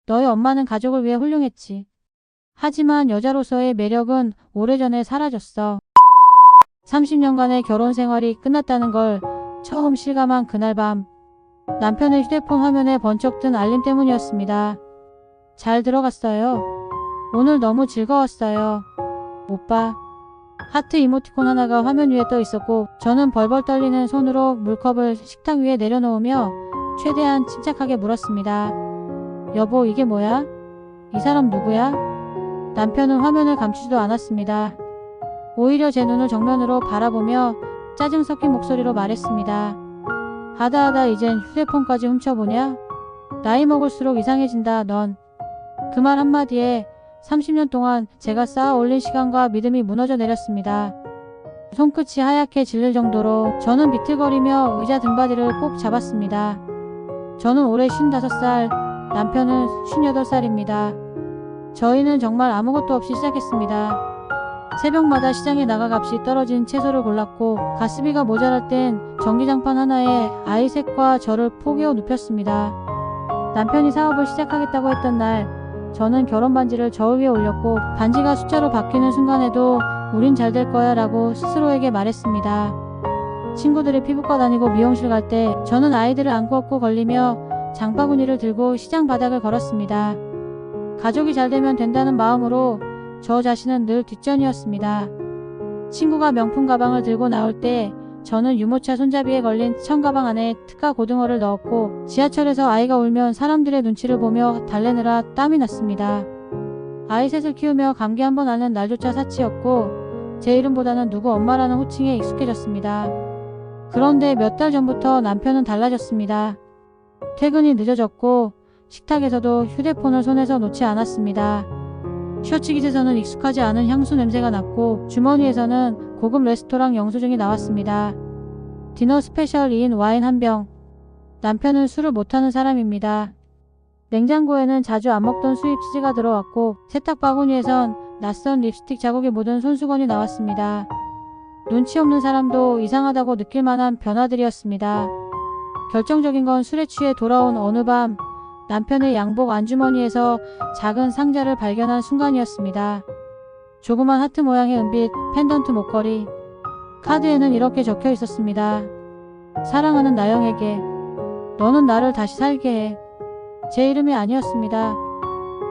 너희 엄마는 가족을 위해 훌륭했지. 하지만 여자로서의 매력은 오래전에 사라졌어. 30년간의 결혼 생활이 끝났다는 걸 처음 실감한 그날 밤, 남편의 휴대폰 화면에 번쩍 뜬 알림 때문이었습니다. 잘 들어갔어요. 오늘 너무 즐거웠어요. 오빠. 하트 이모티콘 하나가 화면 위에 떠 있었고, 저는 벌벌 떨리는 손으로 물컵을 식탁 위에 내려놓으며 최대한 침착하게 물었습니다. 여보, 이게 뭐야? 이 사람 누구야? 남편은 화면을 감추지도 않았습니다. 오히려 제 눈을 정면으로 바라보며 짜증 섞인 목소리로 말했습니다. 하다하다 이젠 휴대폰까지 훔쳐보냐? 나이 먹을수록 이상해진다, 넌. 그 말 한마디에 30년 동안 제가 쌓아 올린 시간과 믿음이 무너져 내렸습니다. 손끝이 하얗게 질릴 정도로 저는 비틀거리며 의자 등받이를 꼭 잡았습니다. 저는 올해 55살, 남편은 58살입니다. 저희는 정말 아무것도 없이 시작했습니다. 새벽마다 시장에 나가 값이 떨어진 채소를 골랐고, 가스비가 모자랄 땐 전기장판 하나에 아이 셋과 저를 포개어 눕혔습니다. 남편이 사업을 시작하겠다고 했던 날, 저는 결혼 반지를 저울 위에 올렸고, 반지가 숫자로 바뀌는 순간에도 우린 잘 될 거야 라고 스스로에게 말했습니다. 친구들이 피부과 다니고 미용실 갈 때 저는 아이들을 안고 업고 걸리며 장바구니를 들고 시장 바닥을 걸었습니다. 가족이 잘 되면 된다는 마음으로 저 자신은 늘 뒷전이었습니다. 친구가 명품 가방을 들고 나올 때 저는 유모차 손잡이에 걸린 청가방 안에 특가 고등어를 넣었고, 지하철에서 아이가 울면 사람들의 눈치를 보며 달래느라 땀이 났습니다. 아이 셋을 키우며 감기 한 번 앓는 날조차 사치였고, 제 이름보다는 누구 엄마라는 호칭에 익숙해졌습니다. 그런데 몇 달 전부터 남편은 달라졌습니다. 퇴근이 늦어졌고 식탁에서도 휴대폰을 손에서 놓지 않았습니다. 셔츠깃에서는 익숙하지 않은 향수 냄새가 났고, 주머니에서는 고급 레스토랑 영수증이 나왔습니다. 디너 스페셜 2인 와인 한 병. 남편은 술을 못하는 사람입니다. 냉장고에는 자주 안 먹던 수입 치즈가 들어왔고, 세탁 바구니에선 낯선 립스틱 자국이 묻은 손수건이 나왔습니다. 눈치 없는 사람도 이상하다고 느낄 만한 변화들이었습니다. 결정적인 건 술에 취해 돌아온 어느 밤, 남편의 양복 안주머니에서 작은 상자를 발견한 순간이었습니다. 조그만 하트 모양의 은빛 펜던트 목걸이. 카드에는 이렇게 적혀 있었습니다. 사랑하는 나영에게, 너는 나를 다시 살게 해. 제 이름이 아니었습니다.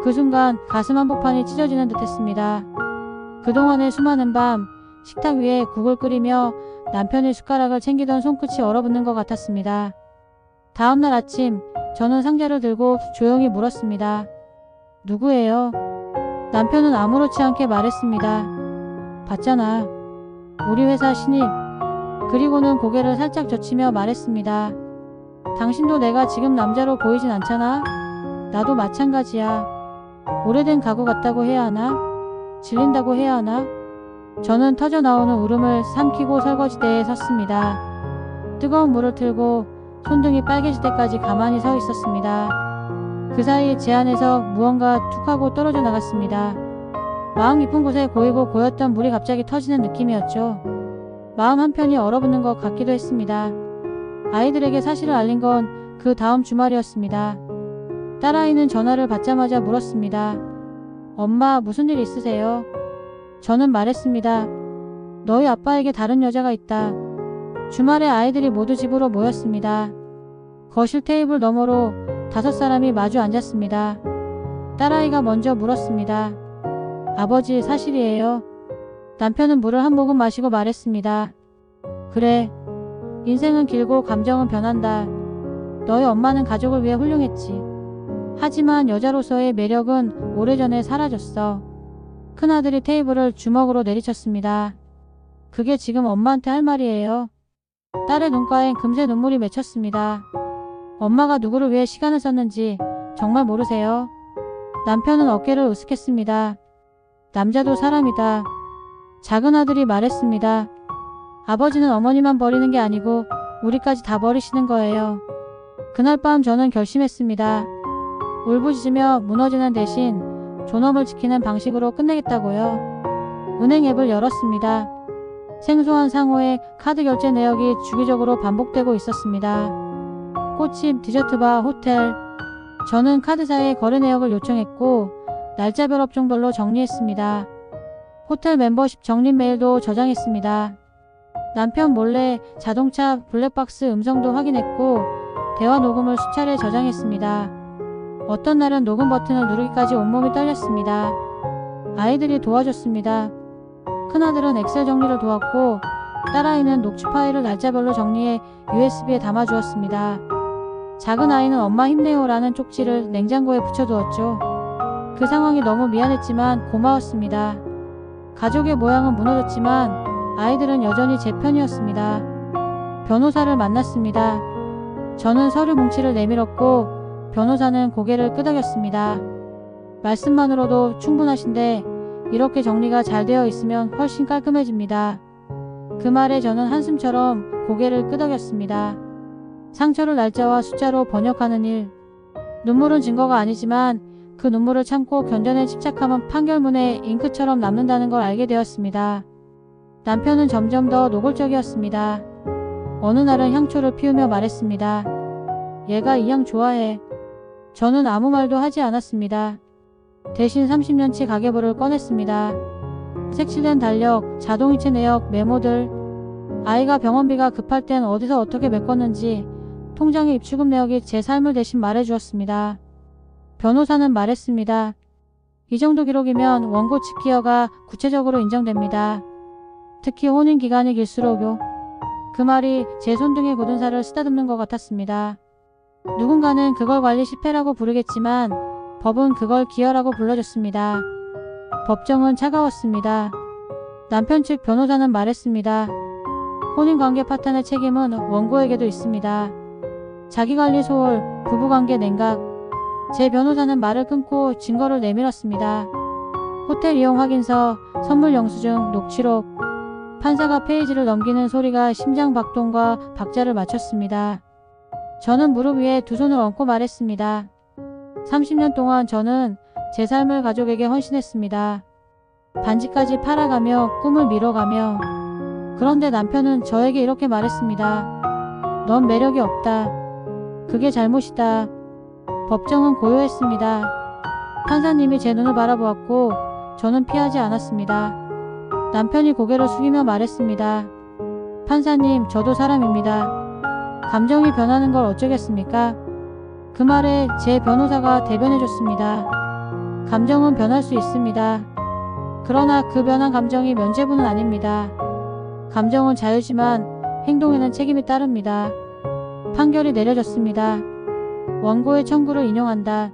그 순간 가슴 한복판이 찢어지는 듯 했습니다. 그동안의 수많은 밤, 식탁 위에 국을 끓이며 남편의 숟가락을 챙기던 손끝이 얼어붙는 것 같았습니다. 다음날 아침, 저는 상자를 들고 조용히 물었습니다. 누구예요? 남편은 아무렇지 않게 말했습니다. 봤잖아. 우리 회사 신입. 그리고는 고개를 살짝 젖히며 말했습니다. 당신도 내가 지금 남자로 보이진 않잖아? 나도 마찬가지야. 오래된 가구 같다고 해야 하나? 질린다고 해야 하나? 저는 터져나오는 울음을 삼키고 설거지대에 섰습니다. 뜨거운 물을 틀고 손등이 빨개질 때까지 가만히 서 있었습니다. 그 사이 제 안에서 무언가 툭 하고 떨어져 나갔습니다. 마음 깊은 곳에 고이고 고였던 물이 갑자기 터지는 느낌이었죠. 마음 한편이 얼어붙는 것 같기도 했습니다. 아이들에게 사실을 알린 건 그 다음 주말이었습니다. 딸아이는 전화를 받자마자 물었습니다. 엄마, 무슨 일 있으세요? 저는 말했습니다. 너희 아빠에게 다른 여자가 있다. 주말에 아이들이 모두 집으로 모였습니다. 거실 테이블 너머로 5사람이 마주 앉았습니다. 딸아이가 먼저 물었습니다. 아버지, 사실이에요? 남편은 물을 한 모금 마시고 말했습니다. 그래. 인생은 길고 감정은 변한다. 너희 엄마는 가족을 위해 훌륭했지. 하지만 여자로서의 매력은 오래전에 사라졌어. 큰아들이 테이블을 주먹으로 내리쳤습니다. 그게 지금 엄마한테 할 말이에요. 딸의 눈가엔 금세 눈물이 맺혔습니다. 엄마가 누구를 위해 시간을 썼는지 정말 모르세요? 남편은 어깨를 으쓱했습니다. 남자도 사람이다. 작은 아들이 말했습니다. 아버지는 어머니만 버리는 게 아니고 우리까지 다 버리시는 거예요. 그날 밤 저는 결심했습니다. 울부짖으며 무너지는 대신 존엄을 지키는 방식으로 끝내겠다고요. 은행 앱을 열었습니다. 생소한 상호에 카드 결제 내역이 주기적으로 반복되고 있었습니다. 꽃집, 디저트바, 호텔. 저는 카드사에 거래 내역을 요청했고 날짜별 업종별로 정리했습니다. 호텔 멤버십 적립 메일도 저장했습니다. 남편 몰래 자동차 블랙박스 음성도 확인했고 대화 녹음을 수차례 저장했습니다. 어떤 날은 녹음 버튼을 누르기까지 온몸이 떨렸습니다. 아이들이 도와줬습니다. 큰아들은 엑셀 정리를 도왔고 딸아이는 녹취 파일을 날짜별로 정리해 USB에 담아주었습니다. 작은 아이는 엄마 힘내요라는 쪽지를 냉장고에 붙여두었죠. 그 상황이 너무 미안했지만 고마웠습니다. 가족의 모양은 무너졌지만 아이들은 여전히 제 편이었습니다. 변호사를 만났습니다. 저는 서류 뭉치를 내밀었고 변호사는 고개를 끄덕였습니다. 말씀만으로도 충분하신데 이렇게 정리가 잘 되어 있으면 훨씬 깔끔해집니다. 그 말에 저는 한숨처럼 고개를 끄덕였습니다. 상처를 날짜와 숫자로 번역하는 일. 눈물은 증거가 아니지만 그 눈물을 참고 견뎌낸 침착함은 판결문에 잉크처럼 남는다는 걸 알게 되었습니다. 남편은 점점 더 노골적이었습니다. 어느 날은 향초를 피우며 말했습니다. 얘가 이 향 좋아해. 저는 아무 말도 하지 않았습니다. 대신 30년치 가계부를 꺼냈습니다. 색칠된 달력, 자동이체 내역, 메모들. 아이가 병원비가 급할 땐 어디서 어떻게 메꿨는지 통장의 입출금 내역이 제 삶을 대신 말해주었습니다. 변호사는 말했습니다. 이 정도 기록이면 원고 측 기여가 구체적으로 인정됩니다. 특히 혼인 기간이 길수록요. 그 말이 제 손등에 굳은 살을 쓰다듬는 것 같았습니다. 누군가는 그걸 관리 실패라고 부르겠지만 법은 그걸 기여라고 불러줬습니다. 법정은 차가웠습니다. 남편 측 변호사는 말했습니다. 혼인관계 파탄의 책임은 원고에게도 있습니다. 자기관리 소홀, 부부관계 냉각. 제 변호사는 말을 끊고 증거를 내밀었습니다. 호텔 이용 확인서, 선물 영수증, 녹취록. 판사가 페이지를 넘기는 소리가 심장 박동과 박자를 맞췄습니다. 저는 무릎 위에 두 손을 얹고 말했습니다. 30년 동안 저는 제 삶을 가족에게 헌신했습니다. 반지까지 팔아가며 꿈을 미뤄가며. 그런데 남편은 저에게 이렇게 말했습니다. 넌 매력이 없다. 그게 잘못이다. 법정은 고요했습니다. 판사님이 제 눈을 바라보았고 저는 피하지 않았습니다. 남편이 고개를 숙이며 말했습니다. 판사님, 저도 사람입니다. 감정이 변하는 걸 어쩌겠습니까? 그 말에 제 변호사가 대변해줬습니다. 감정은 변할 수 있습니다. 그러나 그 변한 감정이 면죄부는 아닙니다. 감정은 자유지만 행동에는 책임이 따릅니다. 판결이 내려졌습니다. 원고의 청구를 인용한다.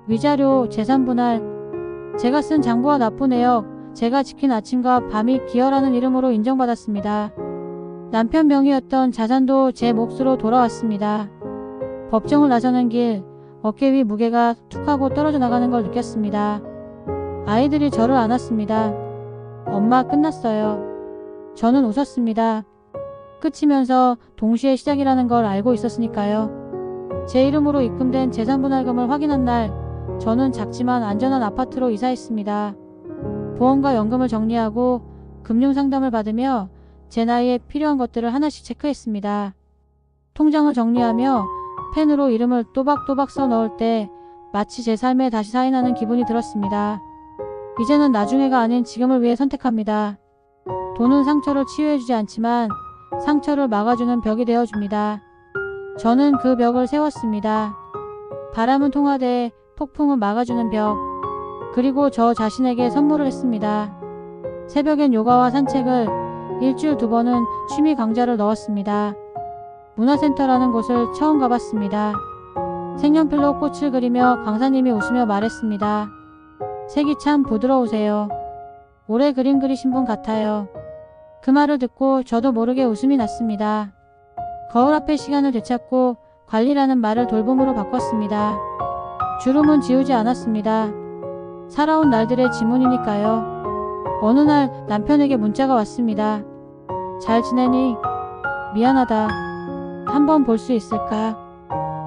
위자료, 재산분할. 제가 쓴 장부와 납부 내역, 제가 지킨 아침과 밤이 기여라는 이름으로 인정받았습니다. 남편 명의였던 자산도 제 몫으로 돌아왔습니다. 법정을 나서는 길, 어깨 위 무게가 툭 하고 떨어져 나가는 걸 느꼈습니다. 아이들이 저를 안았습니다. 엄마, 끝났어요. 저는 웃었습니다. 끝이면서 동시에 시작이라는 걸 알고 있었으니까요. 제 이름으로 입금된 재산분할금을 확인한 날, 저는 작지만 안전한 아파트로 이사했습니다. 보험과 연금을 정리하고 금융상담을 받으며 제 나이에 필요한 것들을 하나씩 체크했습니다. 통장을 정리하며 펜으로 이름을 또박또박 써 넣을 때 마치 제 삶에 다시 사인하는 기분이 들었습니다. 이제는 나중에가 아닌 지금을 위해 선택합니다. 돈은 상처를 치유해주지 않지만 상처를 막아주는 벽이 되어줍니다. 저는 그 벽을 세웠습니다. 바람은 통하되 폭풍은 막아주는 벽. 그리고 저 자신에게 선물을 했습니다. 새벽엔 요가와 산책을, 일주일 2번은 취미 강좌를 넣었습니다. 문화센터라는 곳을 처음 가봤습니다. 색연필로 꽃을 그리며 강사님이 웃으며 말했습니다. 색이 참 부드러우세요. 오래 그림 그리신 분 같아요. 그 말을 듣고 저도 모르게 웃음이 났습니다. 거울 앞에 시간을 되찾고 관리라는 말을 돌봄으로 바꿨습니다. 주름은 지우지 않았습니다. 살아온 날들의 지문이니까요. 어느 날 남편에게 문자가 왔습니다. 잘 지내니? 미안하다. 한번 볼 수 있을까?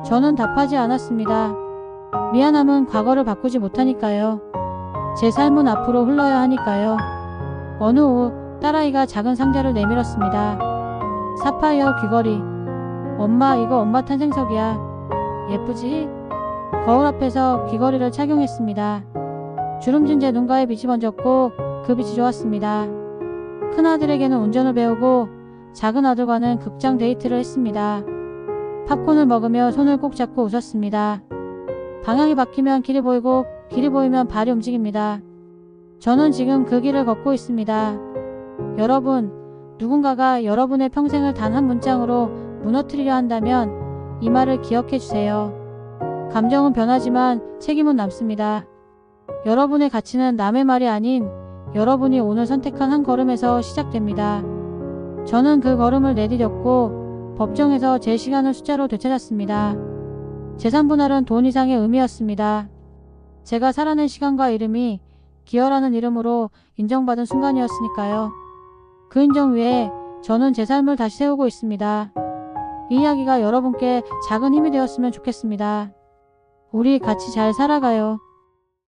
저는 답하지 않았습니다. 미안함은 과거를 바꾸지 못하니까요. 제 삶은 앞으로 흘러야 하니까요. 어느 오후 딸아이가 작은 상자를 내밀었습니다. 사파이어 귀걸이. 엄마, 이거 엄마 탄생석이야. 예쁘지? 거울 앞에서 귀걸이를 착용했습니다. 주름진 제 눈가에 빛이 번졌고 그 빛이 좋았습니다. 큰아들에게는 운전을 배우고 작은 아들과는 극장 데이트를 했습니다. 팝콘을 먹으며 손을 꼭 잡고 웃었습니다. 방향이 바뀌면 길이 보이고 길이 보이면 발이 움직입니다. 저는 지금 그 길을 걷고 있습니다. 여러분, 누군가가 여러분의 평생을 단 한 문장으로 무너뜨리려 한다면 이 말을 기억해 주세요. 감정은 변하지만 책임은 남습니다. 여러분의 가치는 남의 말이 아닌 여러분이 오늘 선택한 한 걸음에서 시작됩니다. 저는 그 걸음을 내디뎠고 법정에서 제 시간을 숫자로 되찾았습니다. 재산분할은 돈 이상의 의미였습니다. 제가 살아낸 시간과 이름이 기어라는 이름으로 인정받은 순간이었으니까요. 그 인정 위에 저는 제 삶을 다시 세우고 있습니다. 이 이야기가 여러분께 작은 힘이 되었으면 좋겠습니다. 우리 같이 잘 살아가요.